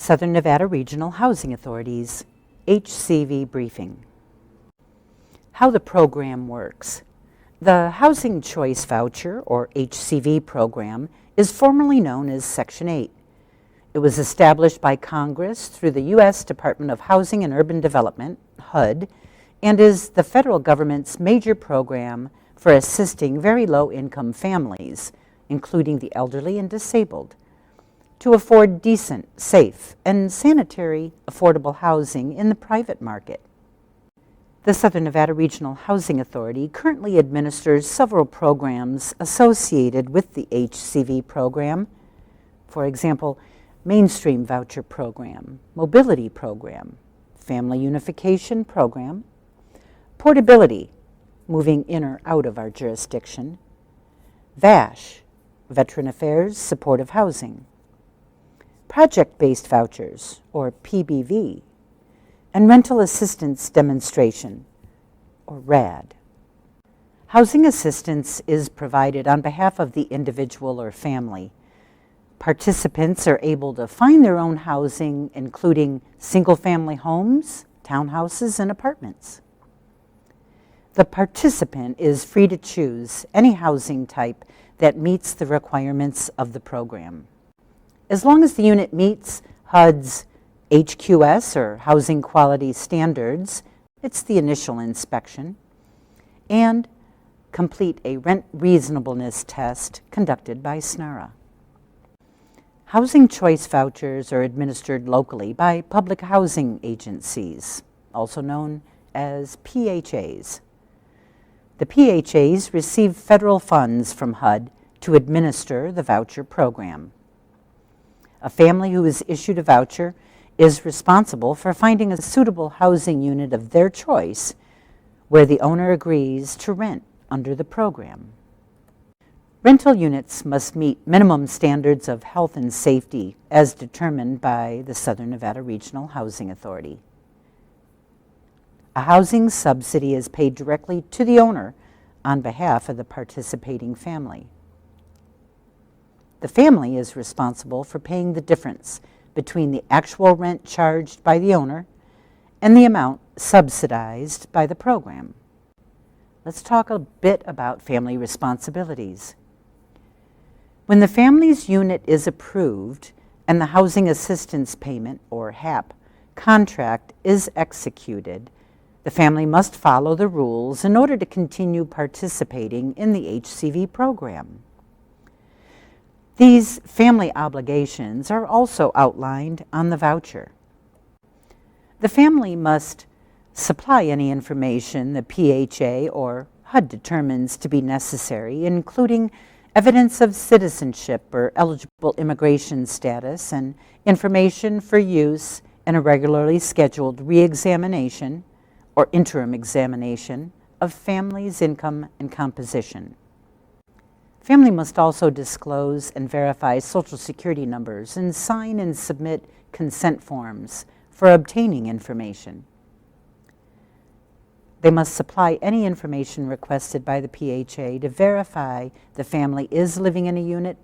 Southern Nevada Regional Housing Authority's HCV briefing. How the program works. The Housing Choice Voucher, or HCV program, is formally known as Section 8. It was established by Congress through the U.S. Department of Housing and Urban Development, HUD, and is the federal government's major program for assisting very low-income families, including the elderly and disabled, to afford decent, safe, and sanitary, affordable housing in the private market. The Southern Nevada Regional Housing Authority currently administers several programs associated with the HCV program. For example, Mainstream Voucher Program, Mobility Program, Family Unification Program, Portability, moving in or out of our jurisdiction, VASH, Veteran Affairs Supportive Housing, Project-Based Vouchers, or PBV, and Rental Assistance Demonstration, or RAD. Housing assistance is provided on behalf of the individual or family. Participants are able to find their own housing, including single-family homes, townhouses, and apartments. The participant is free to choose any housing type that meets the requirements of the program. As long as the unit meets HUD's HQS, or Housing Quality Standards, it's the initial inspection, and complete a rent reasonableness test conducted by SNRHA. Housing choice vouchers are administered locally by public housing agencies, also known as PHAs. The PHAs receive federal funds from HUD to administer the voucher program. A family who is issued a voucher is responsible for finding a suitable housing unit of their choice where the owner agrees to rent under the program. Rental units must meet minimum standards of health and safety as determined by the Southern Nevada Regional Housing Authority. A housing subsidy is paid directly to the owner on behalf of the participating family. The family is responsible for paying the difference between the actual rent charged by the owner and the amount subsidized by the program. Let's talk a bit about family responsibilities. When the family's unit is approved and the Housing Assistance Payment, or HAP, contract is executed, the family must follow the rules in order to continue participating in the HCV program. These family obligations are also outlined on the voucher. The family must supply any information the PHA or HUD determines to be necessary, including evidence of citizenship or eligible immigration status, and information for use in a regularly scheduled re-examination or interim examination of family's income and composition. Family must also disclose and verify Social Security numbers and sign and submit consent forms for obtaining information. They must supply any information requested by the PHA to verify the family is living in a unit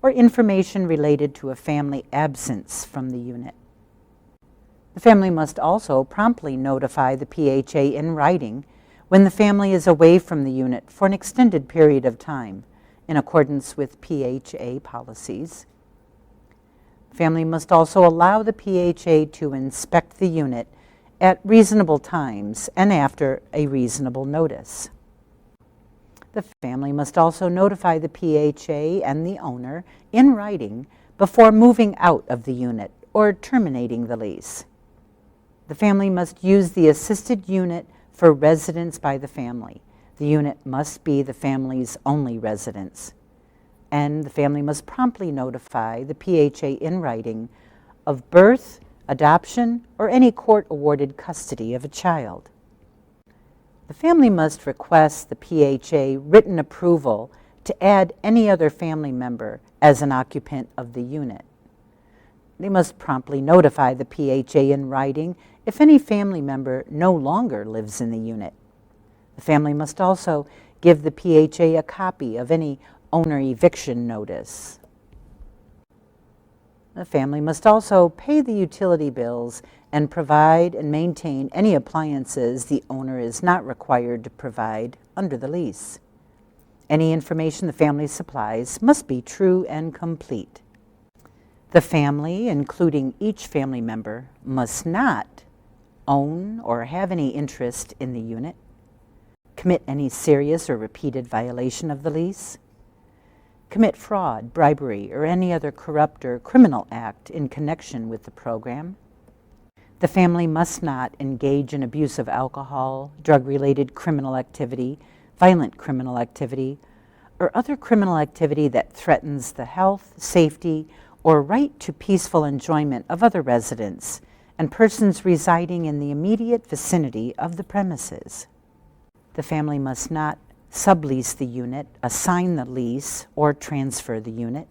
or information related to a family absence from the unit. The family must also promptly notify the PHA in writing when the family is away from the unit for an extended period of time, in accordance with PHA policies. Family must also allow the PHA to inspect the unit at reasonable times and after a reasonable notice. The family must also notify the PHA and the owner in writing before moving out of the unit or terminating the lease. The family must use the assisted unit for residence by the family. The unit must be the family's only residence, and the family must promptly notify the PHA in writing of birth, adoption, or any court-awarded custody of a child. The family must request the PHA written approval to add any other family member as an occupant of the unit. They must promptly notify the PHA in writing if any family member no longer lives in the unit. The family must also give the PHA a copy of any owner eviction notice. The family must also pay the utility bills and provide and maintain any appliances the owner is not required to provide under the lease. Any information the family supplies must be true and complete. The family, including each family member, must not own or have any interest in the unit, commit any serious or repeated violation of the lease, commit fraud, bribery, or any other corrupt or criminal act in connection with the program. The family must not engage in abuse of alcohol, drug-related criminal activity, violent criminal activity, or other criminal activity that threatens the health, safety, or right to peaceful enjoyment of other residents and persons residing in the immediate vicinity of the premises. The family must not sublease the unit, assign the lease, or transfer the unit,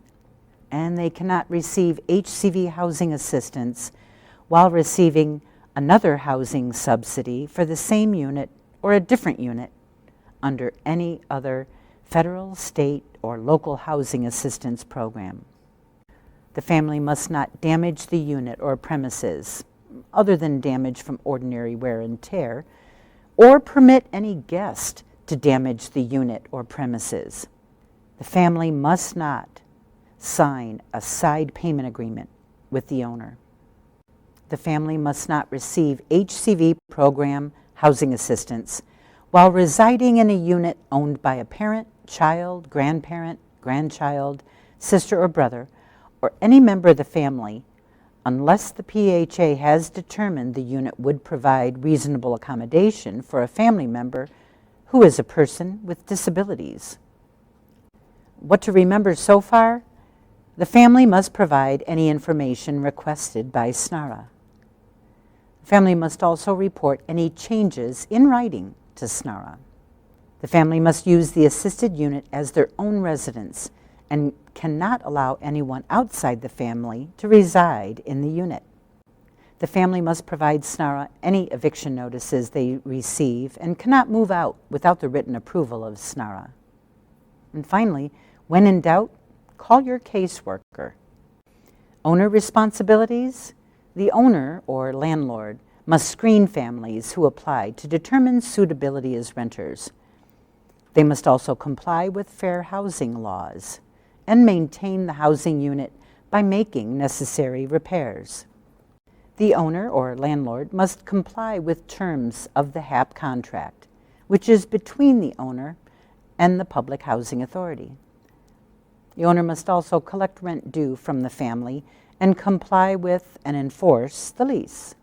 and they cannot receive HCV housing assistance while receiving another housing subsidy for the same unit or a different unit under any other federal, state, or local housing assistance program. The family must not damage the unit or premises, other than damage from ordinary wear and tear, or permit any guest to damage the unit or premises. The family must not sign a side payment agreement with the owner. The family must not receive HCV program housing assistance while residing in a unit owned by a parent, child, grandparent, grandchild, sister or brother, or any member of the family, unless the PHA has determined the unit would provide reasonable accommodation for a family member who is a person with disabilities. What to remember so far? The family must provide any information requested by SNRHA. The family must also report any changes in writing to SNRHA. The family must use the assisted unit as their own residence and cannot allow anyone outside the family to reside in the unit. The family must provide SNRHA any eviction notices they receive and cannot move out without the written approval of SNRHA. And finally, when in doubt, call your caseworker. Owner responsibilities? The owner or landlord must screen families who apply to determine suitability as renters. They must also comply with fair housing laws and maintain the housing unit by making necessary repairs. The owner or landlord must comply with terms of the HAP contract, which is between the owner and the Public Housing Authority. The owner must also collect rent due from the family and comply with and enforce the lease.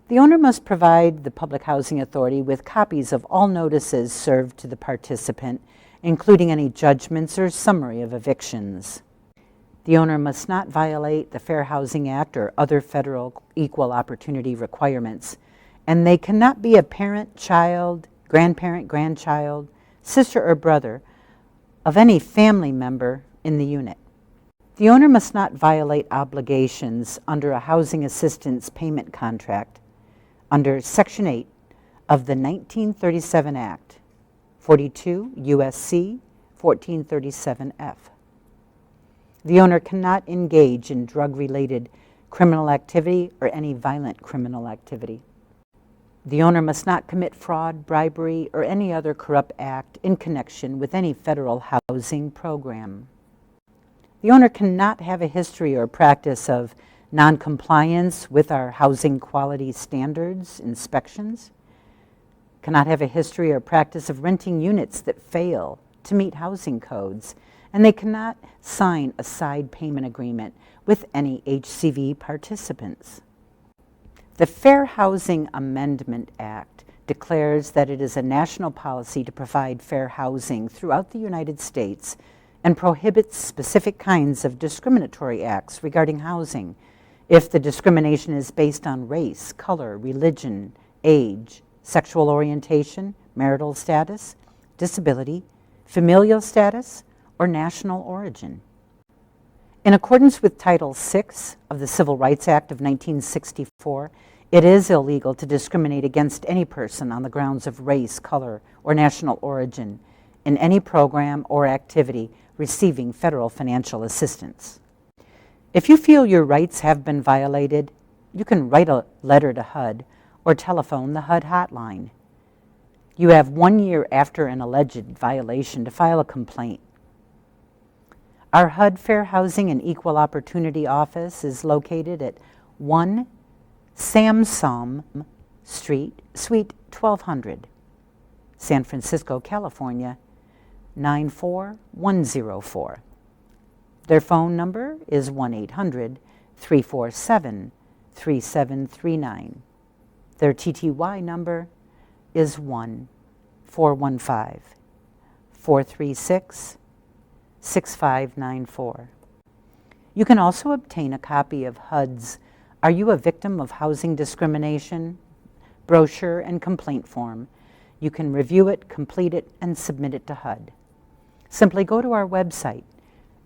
The owner must provide the Public Housing Authority with copies of all notices served to the participant, including any judgments or summary of evictions. The owner must not violate the Fair Housing Act or other federal equal opportunity requirements, and they cannot be a parent, child, grandparent, grandchild, sister or brother of any family member in the unit. The owner must not violate obligations under a housing assistance payment contract under Section 8 of the 1937 Act, 42 U.S.C. 1437F. The owner cannot engage in drug-related criminal activity or any violent criminal activity. The owner must not commit fraud, bribery, or any other corrupt act in connection with any federal housing program. The owner cannot have a history or practice of non-compliance with our housing quality standards, inspections, cannot have a history or practice of renting units that fail to meet housing codes, and they cannot sign a side payment agreement with any HCV participants. The Fair Housing Amendment Act declares that it is a national policy to provide fair housing throughout the United States and prohibits specific kinds of discriminatory acts regarding housing if the discrimination is based on race, color, religion, age, sexual orientation, marital status, disability, familial status, or national origin. In accordance with Title VI of the Civil Rights Act of 1964, it is illegal to discriminate against any person on the grounds of race, color, or national origin in any program or activity receiving federal financial assistance. If you feel your rights have been violated, you can write a letter to HUD or telephone the HUD hotline. You have 1 year after an alleged violation to file a complaint. Our HUD Fair Housing and Equal Opportunity Office is located at 1 Samsom Street, Suite 1200, San Francisco, California, 94104. Their phone number is 1-800-347-3739. Their TTY number is 1-415-436-6594. You can also obtain a copy of HUD's Are You a Victim of Housing Discrimination? Brochure and complaint form. You can review it, complete it, and submit it to HUD. Simply go to our website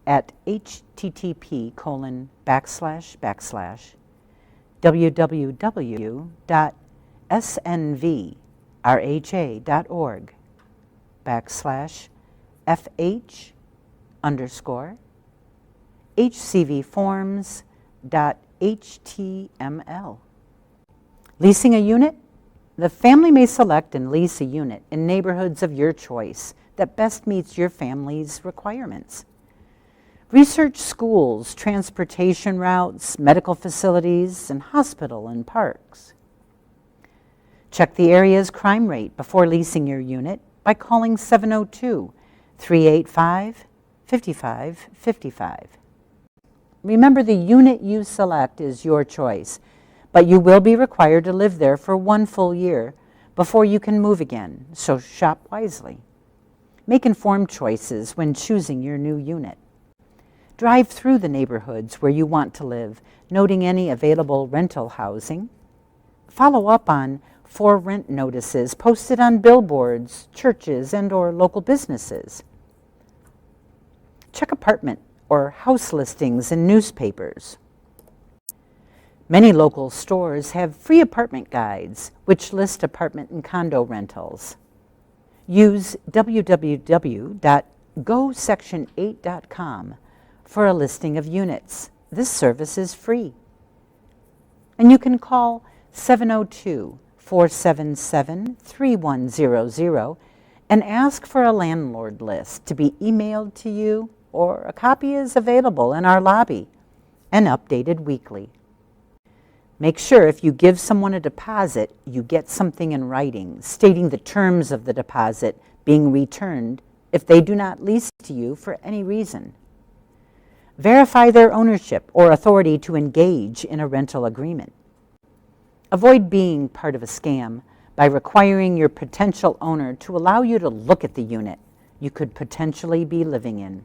at www.snv.rha.org/fh_HCVforms.html. Leasing a unit? The family may select and lease a unit in neighborhoods of your choice that best meets your family's requirements. Research schools, transportation routes, medical facilities, and hospital and parks. Check the area's crime rate before leasing your unit by calling 702-385-5555. Remember, the unit you select is your choice, but you will be required to live there for 1 full year before you can move again, so shop wisely. Make informed choices when choosing your new unit. Drive through the neighborhoods where you want to live, noting any available rental housing. Follow up on for rent notices posted on billboards, churches, and/or local businesses. Check apartment or house listings in newspapers. Many local stores have free apartment guides which list apartment and condo rentals. Use www.gosection8.com for a listing of units. This service is free. And you can call 702-477-3100 and ask for a landlord list to be emailed to you, or a copy is available in our lobby and updated weekly. Make sure if you give someone a deposit, you get something in writing stating the terms of the deposit being returned if they do not lease to you for any reason. Verify their ownership or authority to engage in a rental agreement. Avoid being part of a scam by requiring your potential owner to allow you to look at the unit you could potentially be living in.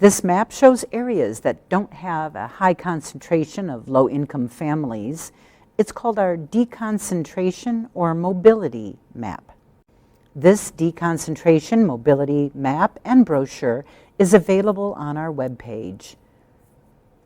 This map shows areas that don't have a high concentration of low-income families. It's called our deconcentration or mobility map. This deconcentration mobility map and brochure is available on our webpage.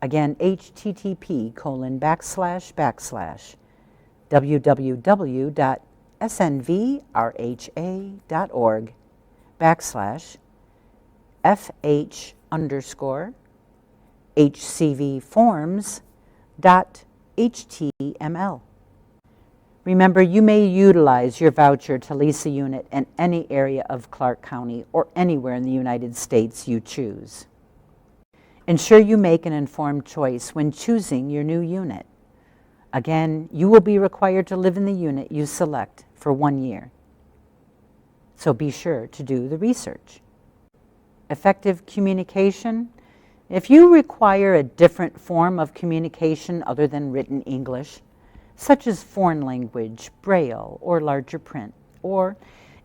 Again, http://www.snv.rha.org/FH_HCVforms.html. Remember, you may utilize your voucher to lease a unit in any area of Clark County or anywhere in the United States you choose. Ensure you make an informed choice when choosing your new unit. Again, you will be required to live in the unit you select for 1 year. So be sure to do the research. Effective communication. If you require a different form of communication other than written English, such as foreign language, Braille, or larger print, or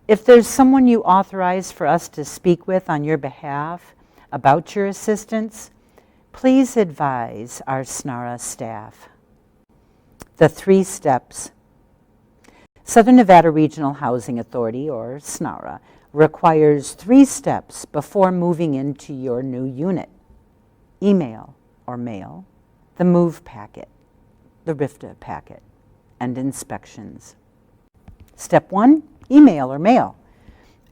if there's someone you authorize for us to speak with on your behalf about your assistance, please advise our SNRHA staff. The 3 steps. Southern Nevada Regional Housing Authority, or SNRHA, requires 3 steps before moving into your new unit. Email or mail, the move packet, the RFTA packet, and inspections. Step 1, email or mail.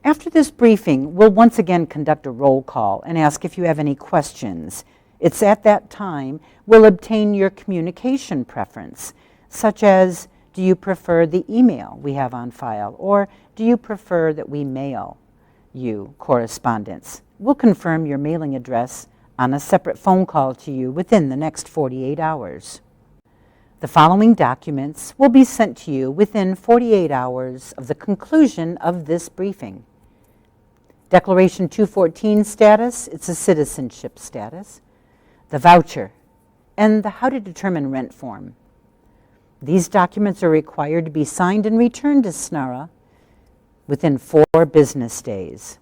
After this briefing, we'll once again conduct a roll call and ask if you have any questions. It's at that time we'll obtain your communication preference, such as, do you prefer the email we have on file, or do you prefer that we mail you correspondence? We'll confirm your mailing address on a separate phone call to you within the next 48 hours. The following documents will be sent to you within 48 hours of the conclusion of this briefing. Declaration 214 status, it's a citizenship status. The voucher, and the How to Determine Rent form. These documents are required to be signed and returned to SNRHA within 4 business days.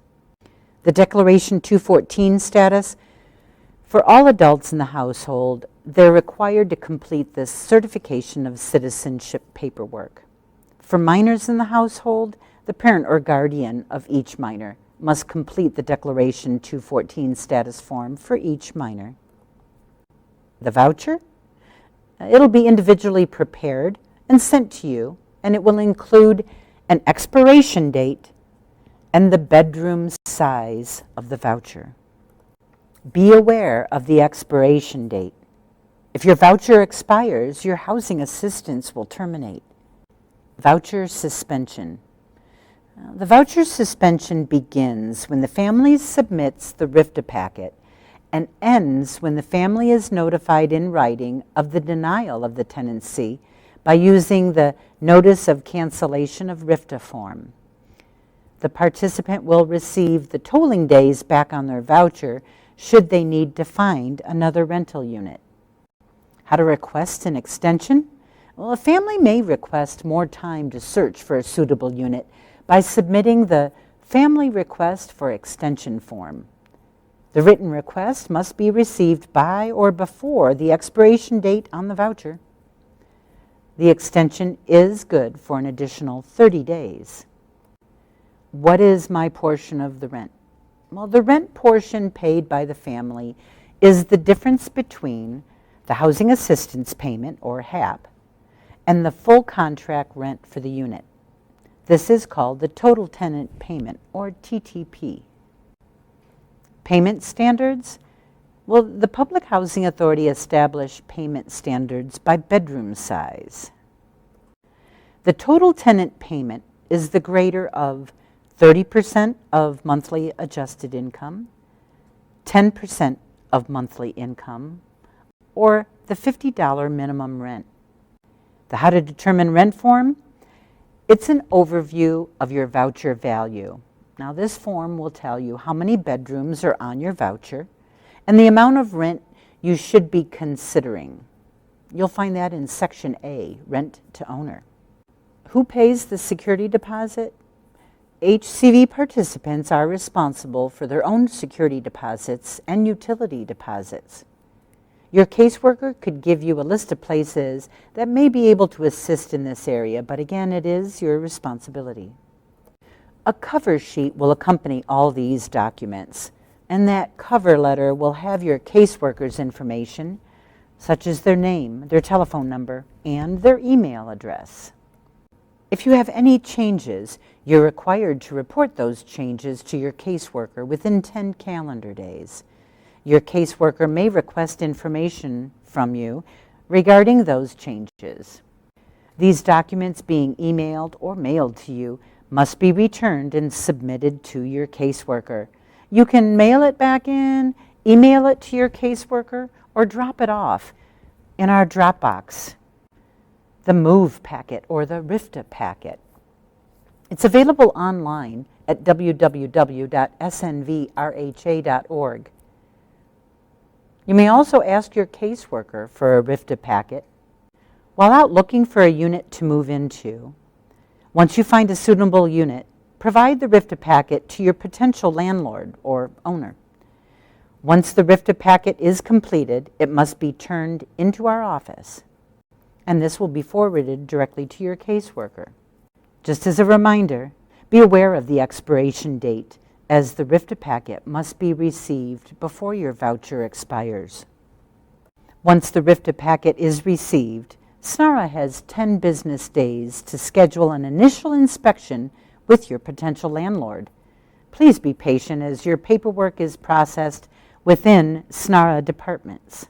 The Declaration 214 status, for all adults in the household, they're required to complete this certification of citizenship paperwork. For minors in the household, the parent or guardian of each minor must complete the Declaration 214 status form for each minor. The voucher, it'll be individually prepared and sent to you, and it will include an expiration date and the bedroom size of the voucher. Be aware of the expiration date. If your voucher expires, your housing assistance will terminate. Voucher suspension. The voucher suspension begins when the family submits the RFTA packet and ends when the family is notified in writing of the denial of the tenancy by using the Notice of Cancellation of RFTA form. The participant will receive the tolling days back on their voucher should they need to find another rental unit. How to request an extension? Well, a family may request more time to search for a suitable unit by submitting the Family Request for Extension form. The written request must be received by or before the expiration date on the voucher. The extension is good for an additional 30 days. What is my portion of the rent? Well, the rent portion paid by the family is the difference between the housing assistance payment, or HAP, and the full contract rent for the unit. This is called the total tenant payment, or TTP. Payment standards? Well, the Public Housing Authority established payment standards by bedroom size. The total tenant payment is the greater of 30% of monthly adjusted income, 10% of monthly income, or the $50 minimum rent. The How to Determine Rent form, it's an overview of your voucher value. Now, this form will tell you how many bedrooms are on your voucher and the amount of rent you should be considering. You'll find that in Section A, Rent to Owner. Who pays the security deposit? HCV participants are responsible for their own security deposits and utility deposits. Your caseworker could give you a list of places that may be able to assist in this area, but again, it is your responsibility. A cover sheet will accompany all these documents, and that cover letter will have your caseworker's information, such as their name, their telephone number, and their email address. If you have any changes, you're required to report those changes to your caseworker within 10 calendar days. Your caseworker may request information from you regarding those changes. These documents being emailed or mailed to you must be returned and submitted to your caseworker. You can mail it back in, email it to your caseworker, or drop it off in our Dropbox, the MOVE packet or the RFTA packet. It's available online at www.snvrha.org. You may also ask your caseworker for a RFTA packet while out looking for a unit to move into. Once you find a suitable unit, provide the RFTA packet to your potential landlord or owner. Once the RFTA packet is completed, it must be turned into our office, and this will be forwarded directly to your caseworker. Just as a reminder, be aware of the expiration date, as the RFTA packet must be received before your voucher expires. Once the RFTA packet is received, SNRHA has 10 business days to schedule an initial inspection with your potential landlord. Please be patient as your paperwork is processed within SNRHA departments.